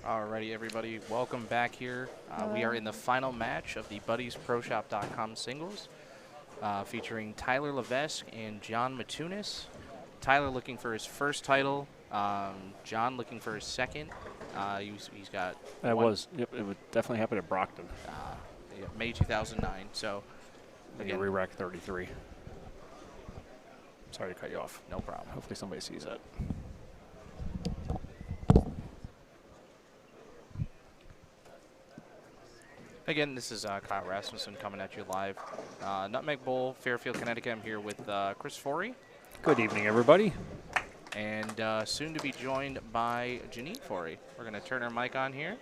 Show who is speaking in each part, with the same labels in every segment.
Speaker 1: Alrighty, everybody, welcome back here. We are in the final match of the BuddiesProShop.com singles, featuring Tyler Levesque and John Matunas. Tyler looking for his first title, John looking for his second. He's got
Speaker 2: It would definitely happen at Brockton.
Speaker 1: yeah, May 2009. So
Speaker 2: Again, re-rack 33. Sorry to cut you off.
Speaker 1: No problem.
Speaker 2: Hopefully somebody sees that.
Speaker 1: Again, this is Kyle Rasmussen coming at you live. Nutmeg Bowl, Fairfield, Connecticut. I'm here with Chris Forey.
Speaker 2: Good evening, everybody.
Speaker 1: And soon to be joined by Janine Forey. We're going to turn our mic on here.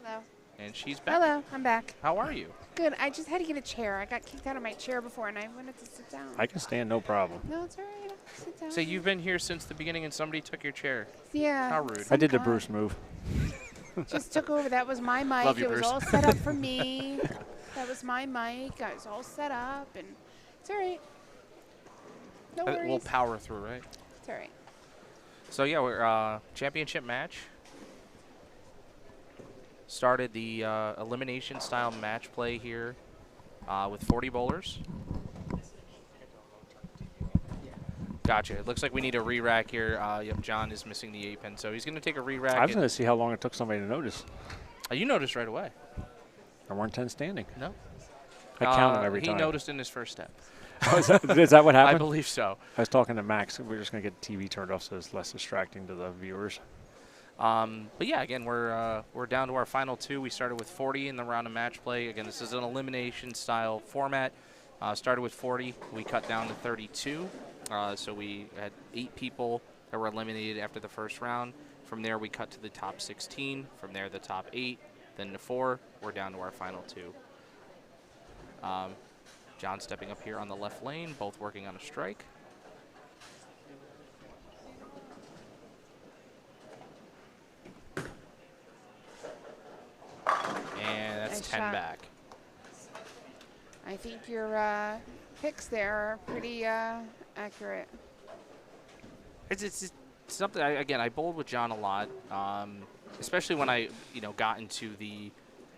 Speaker 3: Hello.
Speaker 1: And she's back.
Speaker 3: Hello, I'm back.
Speaker 1: How are you?
Speaker 3: Good. I just had to get a chair. I got kicked out of my chair before, and I wanted to sit down.
Speaker 2: I can stand, no problem.
Speaker 3: No, it's all right. I'll sit down.
Speaker 1: So you've been here since the beginning, and somebody took your chair.
Speaker 3: Yeah.
Speaker 1: How rude.
Speaker 2: I did the Bruce move.
Speaker 3: Just took over. That was my mic.
Speaker 1: Love you,
Speaker 3: it was
Speaker 1: Bruce.
Speaker 3: all set up for me. That was my mic. I was all set up, and it's all right. No worries.
Speaker 1: We'll power through, right?
Speaker 3: It's all right.
Speaker 1: So yeah, we're championship match. Started the elimination style match play here with 40 bowlers. Gotcha. It looks like we need a re-rack here. Yep, John is missing the 8-pin, so he's going to take a re-rack.
Speaker 2: I was going to see how long it took somebody to notice.
Speaker 1: You noticed right away.
Speaker 2: There weren't 10 standing.
Speaker 1: No.
Speaker 2: I count them every time.
Speaker 1: He noticed in his first step.
Speaker 2: Is that what happened?
Speaker 1: I believe so.
Speaker 2: I was talking to Max. We're just going to get the TV turned off so it's less distracting to the viewers.
Speaker 1: But yeah, again, we're down to our final two. We started with 40 in the round of match play. Again, this is an elimination style format. Started with 40. We cut down to 32. So we had 8 people that were eliminated after the first round. From there, we cut to the top 16. From there, the top 8. Then to 4. We're down to our final 2. John stepping up here on the left lane, both working on a strike. And that's
Speaker 3: Nice
Speaker 1: 10
Speaker 3: shot.
Speaker 1: back.
Speaker 3: I think your picks there are pretty accurate.
Speaker 1: It's something. I bowled with John a lot, especially when I got into the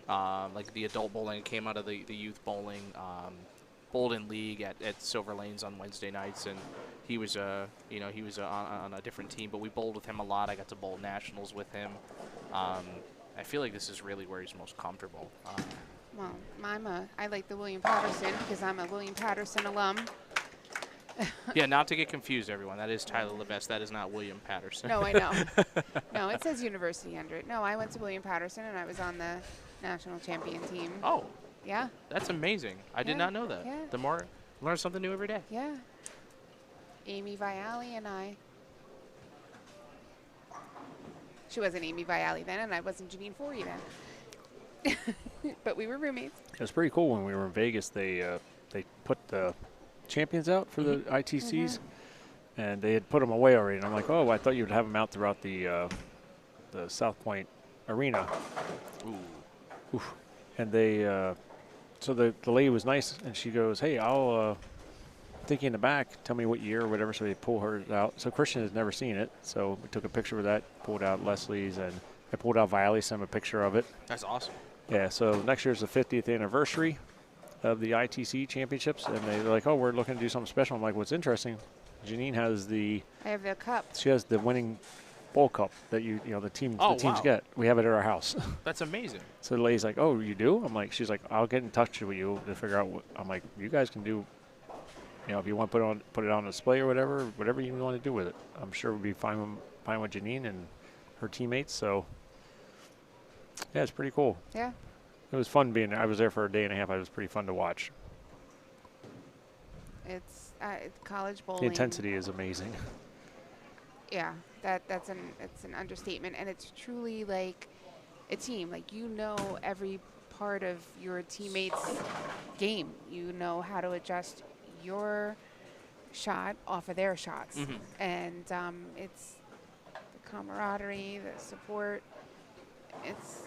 Speaker 1: like the adult bowling. Came out of the youth bowling, bowled in league at Silver Lanes on Wednesday nights, and he was on a different team, but we bowled with him a lot. I got to bowl nationals with him. I feel like this is really where he's most comfortable.
Speaker 3: Well, I like the William Patterson because I'm a William Patterson alum.
Speaker 1: Yeah, not to get confused, everyone. That is Tyler Levesque. That is not William Patterson.
Speaker 3: No, I know. No, it says University under it. No, I went to William Patterson, and I was on the national champion team.
Speaker 1: Oh,
Speaker 3: Yeah,
Speaker 1: that's amazing. I did
Speaker 3: Yeah,
Speaker 1: not know that.
Speaker 3: yeah.
Speaker 1: The more learn something new every day.
Speaker 3: yeah. Amy Viali and I. She wasn't Amy Viali then, and I wasn't Janine Forey then. But we were roommates.
Speaker 2: It was pretty cool when we were in Vegas. They put the champions out for the ITCs, and they had put them away already. And I'm like, oh, I thought you would have them out throughout the South Point Arena.
Speaker 1: Ooh.
Speaker 2: Oof. And they, so the lady was nice, and she goes, hey, I'll think you in the back, tell me what year or whatever, so they pull her out. So Christian has never seen it, so we took a picture of that, pulled out Leslie's, and I pulled out Viali, sent him a picture of it.
Speaker 1: That's awesome.
Speaker 2: Yeah, so next year's the 50th anniversary of the ITC championships, and they're like, oh, we're looking to do something special. I'm like, what's interesting, Janine has
Speaker 3: I have the cup.
Speaker 2: she has the winning bowl cup that the teams
Speaker 1: wow.
Speaker 2: get. We have it at our house.
Speaker 1: That's amazing.
Speaker 2: So the lady's like, oh, you do? I'm like, she's like, I'll get in touch with you to figure out what. I'm like, you guys can do, if you want to put it on display or whatever you want to do with it. I'm sure we'll be fine with Janine and her teammates. So yeah, it's pretty cool.
Speaker 3: Yeah.
Speaker 2: It was fun being there. I was there for a day and a half. It was pretty fun to watch.
Speaker 3: It's college bowling.
Speaker 2: The intensity is amazing.
Speaker 3: Yeah, it's an understatement, and it's truly like a team. Like, every part of your teammates' game. You know how to adjust your shot off of their shots, and it's the camaraderie, the support. It's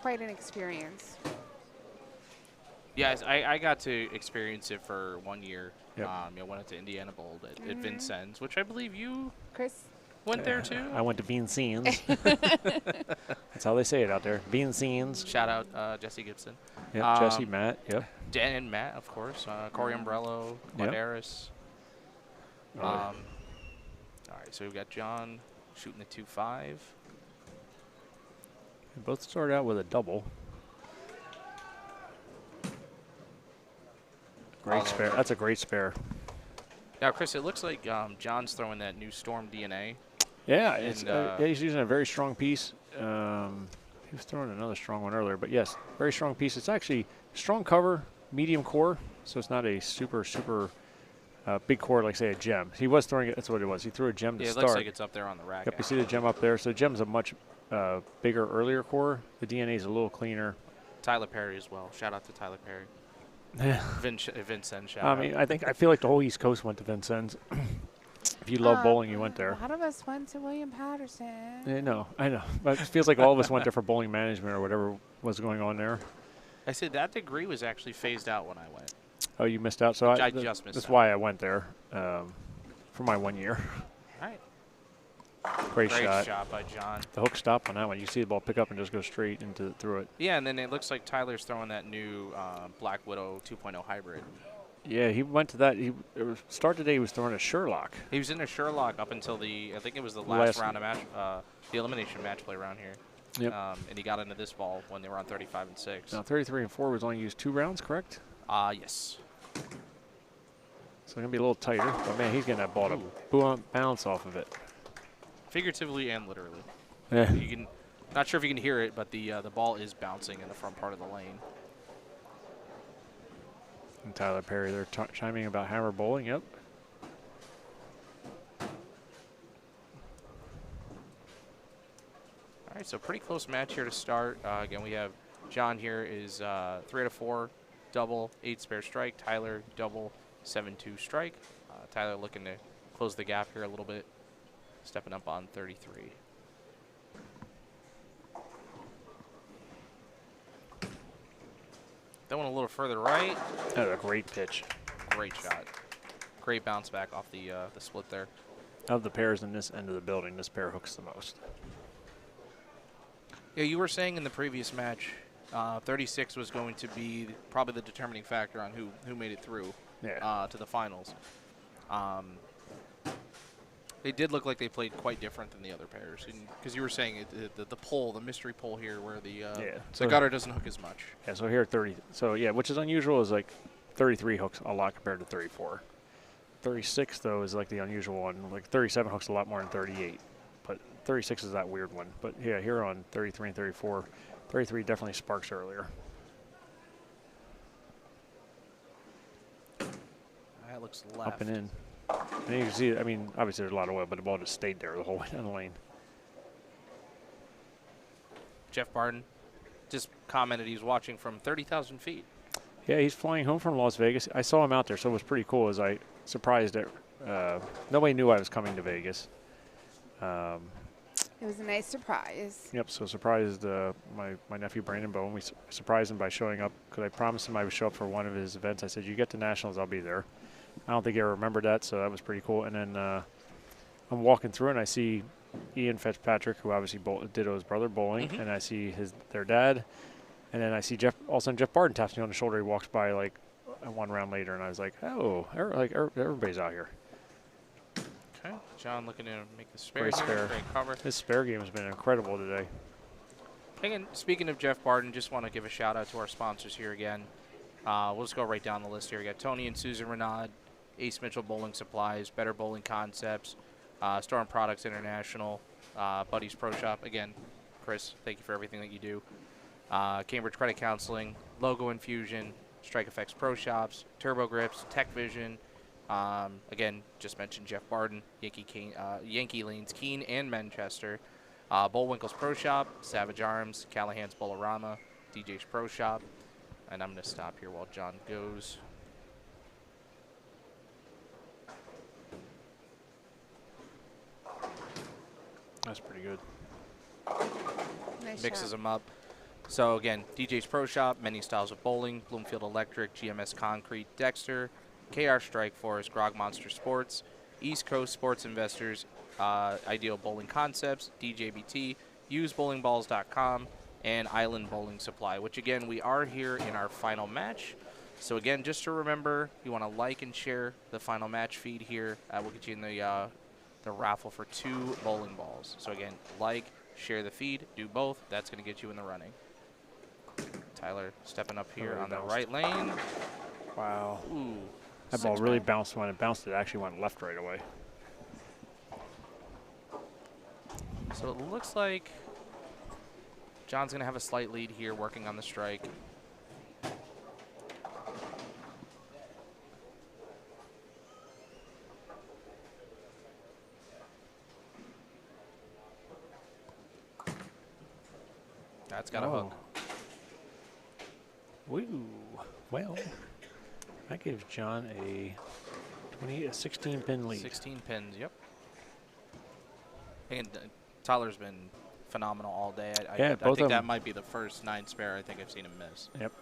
Speaker 3: quite an experience.
Speaker 1: Yes, I got to experience it for 1 year.
Speaker 2: Yep.
Speaker 1: Went up to Indiana Bowl at Vincennes, which I believe you
Speaker 3: Chris?
Speaker 1: went there too.
Speaker 2: I went to Bean Scenes. That's how they say it out there. Bean Scenes.
Speaker 1: Shout out Jesse Gibson.
Speaker 2: Yep, Jesse, Matt. Yep.
Speaker 1: Dan and Matt, of course. Corey Umbrello, Quadaris. All right, so we've got John shooting a 2.5.
Speaker 2: They both started out with a double. Great spare. That's a great spare.
Speaker 1: Now, Chris, it looks like John's throwing that new Storm DNA.
Speaker 2: Yeah, it's, yeah, he's using a very strong piece. He was throwing another strong one earlier, but yes, very strong piece. It's actually strong cover, medium core, so it's not a super big core like, say, a gem. He was throwing it. That's what it was. He threw a gem to
Speaker 1: it
Speaker 2: start.
Speaker 1: Looks like it's up there on the rack.
Speaker 2: Yep, you see the gem up there. So the gem's a much bigger, earlier core. The DNA is a little cleaner.
Speaker 1: Tyler Perry as well. Shout out to Tyler Perry. Vincennes, shout
Speaker 2: out. I feel like the whole East Coast went to Vincennes. If you love bowling, you went there.
Speaker 3: A lot of us went to William Patterson.
Speaker 2: I know. But it feels like all of us went there for bowling management or whatever was going on there.
Speaker 1: I said that degree was actually phased out when I went.
Speaker 2: Oh, you missed out? So
Speaker 1: I just missed out.
Speaker 2: That's why I went there for my 1 year.
Speaker 1: All right.
Speaker 2: Great
Speaker 1: shot by John.
Speaker 2: The hook stop on that one. You see the ball pick up and just go straight through it.
Speaker 1: Yeah, and then it looks like Tyler's throwing that new Black Widow 2.0 hybrid.
Speaker 2: Yeah, he went to that. Start today, he was throwing a Sherlock.
Speaker 1: He was in a Sherlock up until I think it was the last round of match, the elimination match play around here.
Speaker 2: Yep.
Speaker 1: And he got into this ball when they were on 35 and 6.
Speaker 2: Now 33 and 4 was only used 2 rounds, correct?
Speaker 1: Yes.
Speaker 2: So it's gonna be a little tighter. But man, he's getting that ball to bounce off of it.
Speaker 1: Figuratively and literally.
Speaker 2: Yeah.
Speaker 1: You can, not sure if you can hear it, but the ball is bouncing in the front part of the lane.
Speaker 2: And Tyler Perry, they're chiming about hammer bowling. Yep.
Speaker 1: All right, so pretty close match here to start. Again, we have John here is 3 out of 4, double, 8 spare strike. Tyler, double, 7-2 strike. Tyler looking to close the gap here a little bit, stepping up on 33. That one a little further right.
Speaker 2: That's a great pitch.
Speaker 1: Great shot. Great bounce back off the split there.
Speaker 2: Of the pairs in this end of the building, this pair hooks the most.
Speaker 1: Yeah, you were saying in the previous match, 36 was going to be probably the determining factor on who made it through to the finals. They did look like they played quite different than the other pairs, because you were saying the pull, the mystery pull here, where the gutter doesn't hook as much.
Speaker 2: Yeah, so here 30. So yeah, which is unusual, is like 33 hooks a lot compared to 34. 36 though is like the unusual one. Like 37 hooks a lot more than 38, but 36 is that weird one. But yeah, here on 33 and 34, 33 definitely sparks earlier.
Speaker 1: That looks left.
Speaker 2: Up and in. And you can see, I mean, obviously there's a lot of oil, but the ball just stayed there the whole way down the lane.
Speaker 1: Jeff Barden just commented he's watching from 30,000 feet.
Speaker 2: Yeah, he's flying home from Las Vegas. I saw him out there, so it was pretty cool. As I surprised it, nobody knew I was coming to Vegas.
Speaker 3: It was a nice surprise.
Speaker 2: Yep, so surprised my nephew Brandon Bowen. We surprised him by showing up, because I promised him I would show up for one of his events. I said, you get to Nationals, I'll be there. I don't think he ever remembered that, so that was pretty cool. And then I'm walking through, and I see Ian Fitzpatrick, who obviously Ditto's brother, bowling, and I see their dad. And then I see all of a sudden Jeff Barden taps me on the shoulder. He walks by like 1 round later, and I was like, oh, everybody's out here.
Speaker 1: Okay, John looking to make the spare.
Speaker 2: Great spare.
Speaker 1: Great cover.
Speaker 2: His spare game has been incredible today.
Speaker 1: Again, speaking of Jeff Barden, just want to give a shout out to our sponsors here again. We'll just go right down the list here. We got Tony and Susan Renaud, Ace Mitchell Bowling Supplies, Better Bowling Concepts, Storm Products International, Buddy's Pro Shop. Again, Chris, thank you for everything that you do. Cambridge Credit Counseling, Logo Infusion, Strike Effects Pro Shops, Turbo Grips, TechVision. Again, just mentioned Jeff Barden, Yankee Lanes, Keene and Manchester. Bullwinkle's Pro Shop, Savage Arms, Callahan's Bolorama, DJ's Pro Shop. And I'm going to stop here while John goes.
Speaker 2: That's pretty good.
Speaker 3: Nice
Speaker 1: Mixes
Speaker 3: shot.
Speaker 1: them up. So again, DJ's Pro Shop, many styles of bowling, Bloomfield Electric, GMS Concrete, Dexter, KR Strike Force, Grog Monster Sports, East Coast Sports Investors, Ideal Bowling Concepts, DJBT, usebowlingballs.com, and Island Bowling Supply, which again, we are here in our final match. So again, just to remember, you want to like and share the final match feed here. We'll get you in the raffle for 2 bowling balls. So again, like, share the feed, do both. That's going to get you in the running. Tyler stepping up here on the right lane.
Speaker 2: Wow.
Speaker 1: Ooh,
Speaker 2: That ball really bounced. When it bounced, it actually went left right away.
Speaker 1: So it looks like John's going to have a slight lead here working on the strike. That's got a hook.
Speaker 2: Woo. Well, that gives John a 16 pin lead.
Speaker 1: 16 pins, yep. And Tyler's been phenomenal all day. I think that might be the first 9 spare I think I've seen him miss.
Speaker 2: Yep.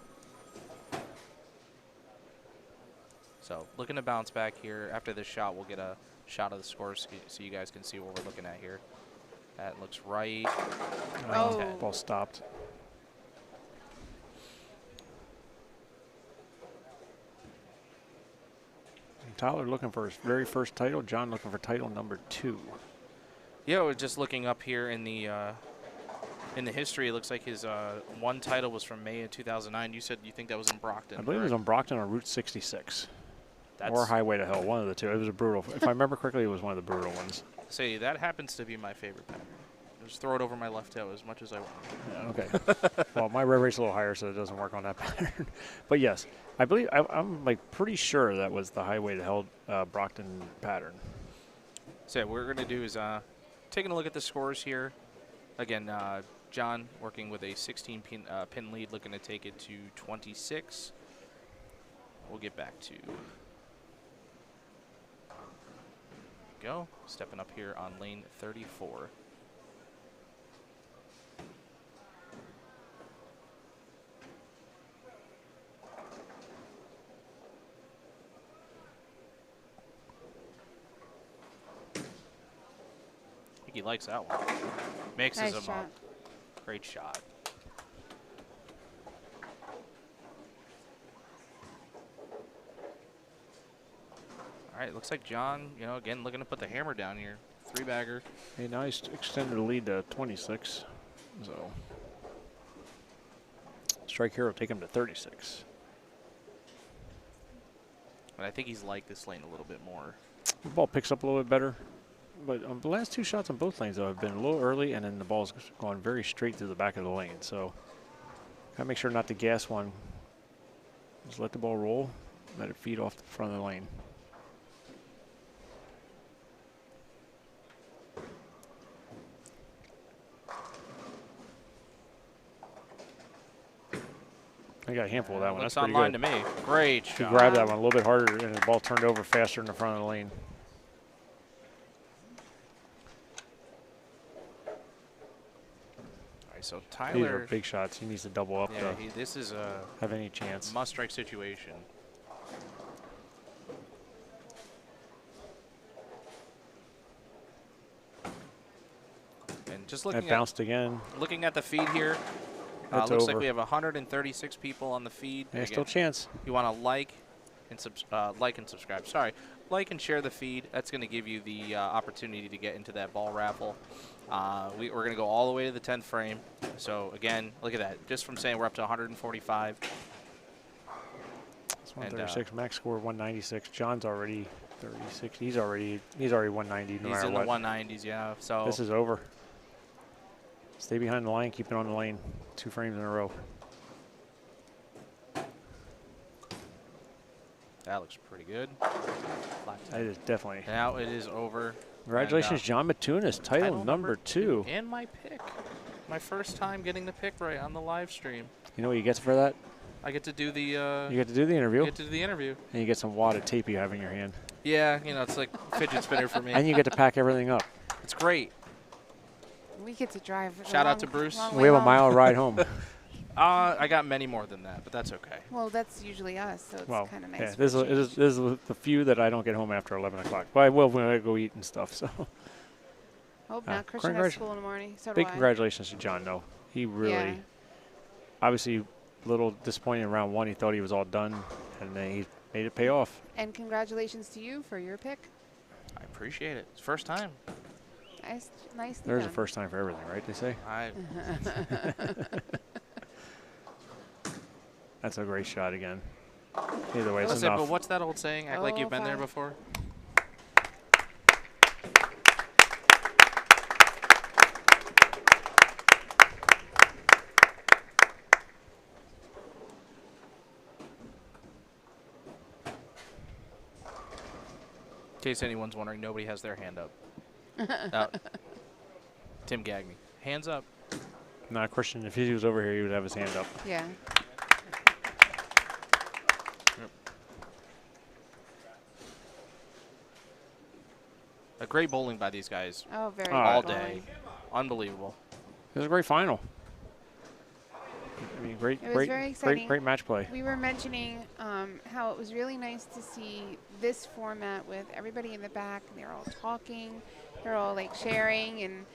Speaker 1: So looking to bounce back here. After this shot, we'll get a shot of the scores so you guys can see what we're looking at here. That looks right.
Speaker 3: Oh.
Speaker 2: Ball stopped. And Tyler looking for his very first title. John looking for title number 2.
Speaker 1: Yeah, we're just looking up here in the history. It looks like his one title was from May of 2009. You said you think that was in Brockton.
Speaker 2: I believe it was on Brockton or Route 66.
Speaker 1: That's
Speaker 2: or Highway to Hell, one of the two. It was a brutal. If I remember correctly, it was one of the brutal ones.
Speaker 1: Say, that happens to be my favorite pattern. Just throw it over my left toe as much as I want.
Speaker 2: Yeah, okay. Well, my rev rate's a little higher, so it doesn't work on that pattern. But yes, I believe I'm like pretty sure that was the Highway to Hell Brockton pattern.
Speaker 1: So what we're gonna do is taking a look at the scores here. Again, John working with a 16 pin lead, looking to take it to 26. We'll get back to. Go stepping up here on lane 34. I think he likes that one. Mixes
Speaker 3: Nice
Speaker 1: them
Speaker 3: shot.
Speaker 1: up. Great shot. All right, looks like John, again, looking to put the hammer down here. 3-bagger.
Speaker 2: Hey, now he's extended the lead to 26. So, strike here will take him to 36.
Speaker 1: But I think he's liked this lane a little bit more.
Speaker 2: The ball picks up a little bit better. But the last 2 shots on both lanes, though, have been a little early, and then the ball's gone very straight through the back of the lane. So, gotta make sure not to gas one. Just let the ball roll, let it feed off the front of the lane. I got a handful of that one.
Speaker 1: Looks
Speaker 2: That's pretty
Speaker 1: online
Speaker 2: good.
Speaker 1: to me. Great shot.
Speaker 2: He grabbed that one a little bit harder, and the ball turned over faster in the front of the lane.
Speaker 1: All right, so
Speaker 2: These
Speaker 1: Tyler.
Speaker 2: are big shots. He needs to double up
Speaker 1: Yeah,
Speaker 2: to
Speaker 1: this is a
Speaker 2: have any chance.
Speaker 1: must-strike situation. And just
Speaker 2: That bounced again.
Speaker 1: looking at the feed here,
Speaker 2: That's
Speaker 1: looks
Speaker 2: over.
Speaker 1: like we have 136 people on the feed.
Speaker 2: There's
Speaker 1: Again,
Speaker 2: still a chance.
Speaker 1: you want to like and subscribe. Sorry, like and share the feed. That's going to give you the opportunity to get into that ball raffle. We're going to go all the way to the 10th frame. So again, look at that. Just from saying we're up to 145.
Speaker 2: It's 136. Max score 196. John's already 36. He's already 190. No
Speaker 1: He's
Speaker 2: matter
Speaker 1: in
Speaker 2: what.
Speaker 1: the 190s, yeah. So
Speaker 2: This is over. Stay behind the line. Keep it on the lane. 2 frames in a row.
Speaker 1: that looks pretty good.
Speaker 2: That is definitely.
Speaker 1: Now it is over.
Speaker 2: Congratulations,
Speaker 1: And,
Speaker 2: John Matunas. Title number 2.
Speaker 1: And my pick. My first time getting the pick right on the live stream.
Speaker 2: You know what you get for that?
Speaker 1: I get to do the
Speaker 2: You get to do the interview,
Speaker 1: get to do the interview.
Speaker 2: and you get some wadded tape you have in your hand.
Speaker 1: Yeah, it's like fidget spinner for me.
Speaker 2: And you get to pack everything up.
Speaker 1: It's great.
Speaker 3: We get to drive. a
Speaker 1: Shout out
Speaker 3: long-
Speaker 1: to Bruce.
Speaker 3: long
Speaker 2: We
Speaker 3: way
Speaker 2: have a
Speaker 3: home.
Speaker 2: mile ride home.
Speaker 1: I got many more than that, but that's okay.
Speaker 3: Well, that's usually us, so it's
Speaker 2: Well,
Speaker 3: kind of nice.
Speaker 2: yeah,
Speaker 3: for
Speaker 2: this
Speaker 3: a
Speaker 2: is
Speaker 3: change.
Speaker 2: the few that I don't get home after 11 o'clock. But I will when I go eat and stuff. So
Speaker 3: Hope not. Christian has school in the morning. So do I.
Speaker 2: Big congratulations to John, though. He really, obviously, a little disappointed in round 1. He thought he was all done, and then he made it pay off.
Speaker 3: And congratulations to you for your pick.
Speaker 1: I appreciate it. It's first time.
Speaker 3: Nice.
Speaker 2: There's a first time for everything, right? They say. That's a great shot again. Either way, it's
Speaker 1: Listen,
Speaker 2: enough.
Speaker 1: but what's that old saying? Act like you've been there before. In case anyone's wondering, nobody has their hand up. Tim gagged me. Hands up.
Speaker 2: Nah, Christian, if he was over here, he would have his hand up.
Speaker 3: Yeah.
Speaker 1: Yep. A great bowling by these guys.
Speaker 3: Oh, very good
Speaker 1: all
Speaker 3: bowling.
Speaker 1: day. Unbelievable.
Speaker 2: It was a great final. I mean, great match play.
Speaker 3: We were mentioning how it was really nice to see this format with everybody in the back. And they're all talking. They're all like sharing and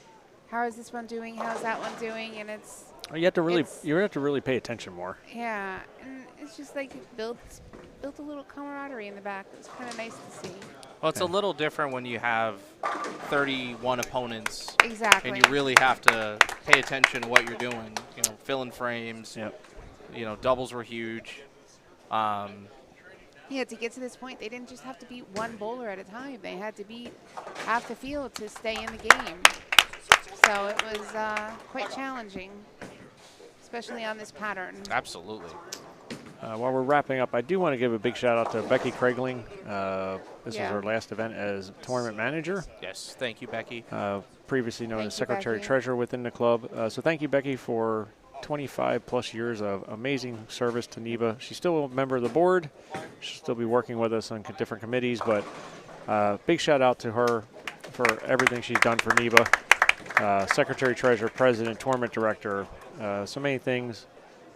Speaker 3: how is this one doing? How's that one doing? And it's
Speaker 2: you have to really pay attention more.
Speaker 3: Yeah, and it's just like it built a little camaraderie in the back. It's kind of nice to see.
Speaker 1: Well, it's a little different when you have 31 opponents.
Speaker 3: Exactly.
Speaker 1: And you really have to pay attention to what you're doing. You know, filling frames.
Speaker 2: Yep.
Speaker 1: You know, doubles were huge.
Speaker 3: Yeah, to get to this point, they didn't just have to beat one bowler at a time. They had to beat half the field to stay in the game. So it was quite challenging, especially on this pattern.
Speaker 1: Absolutely.
Speaker 2: While we're wrapping up, I do want to give a big shout out to Becky Kraegling. This is her last event as tournament manager.
Speaker 1: Yes, thank you, Becky.
Speaker 2: Previously known as Secretary Treasurer within the club. So thank you, Becky, for 25 plus years of amazing service to NEBA. She's still a member of the board. She'll still be working with us on different committees, but big shout out to her for everything she's done for NEBA. Secretary Treasurer, President, Tournament Director, so many things.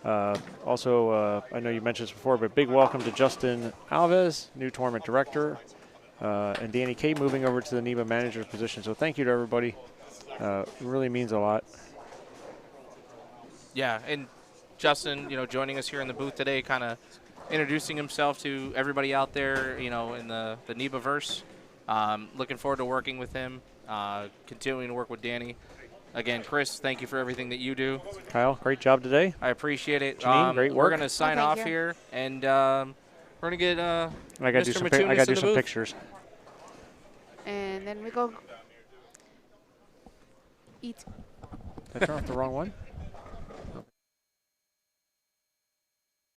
Speaker 2: Also, I know you mentioned this before, but big welcome to Justin Alves, new Tournament Director, and Danny Kay moving over to the NEBA Manager's position. So thank you to everybody. It really means a lot.
Speaker 1: Yeah, and Justin, you know, joining us here in the booth today, kind of introducing himself to everybody out there, you know, in the NEBA-verse. Looking forward to working with him, continuing to work with Danny. Again, Chris, thank you for everything that you do.
Speaker 2: Kyle, great job today.
Speaker 1: I appreciate it.
Speaker 2: Janine, great work.
Speaker 1: We're going to sign off here, and we're going to get
Speaker 2: I got to do some pictures.
Speaker 3: And then we go eat.
Speaker 2: Did I turn off the wrong one?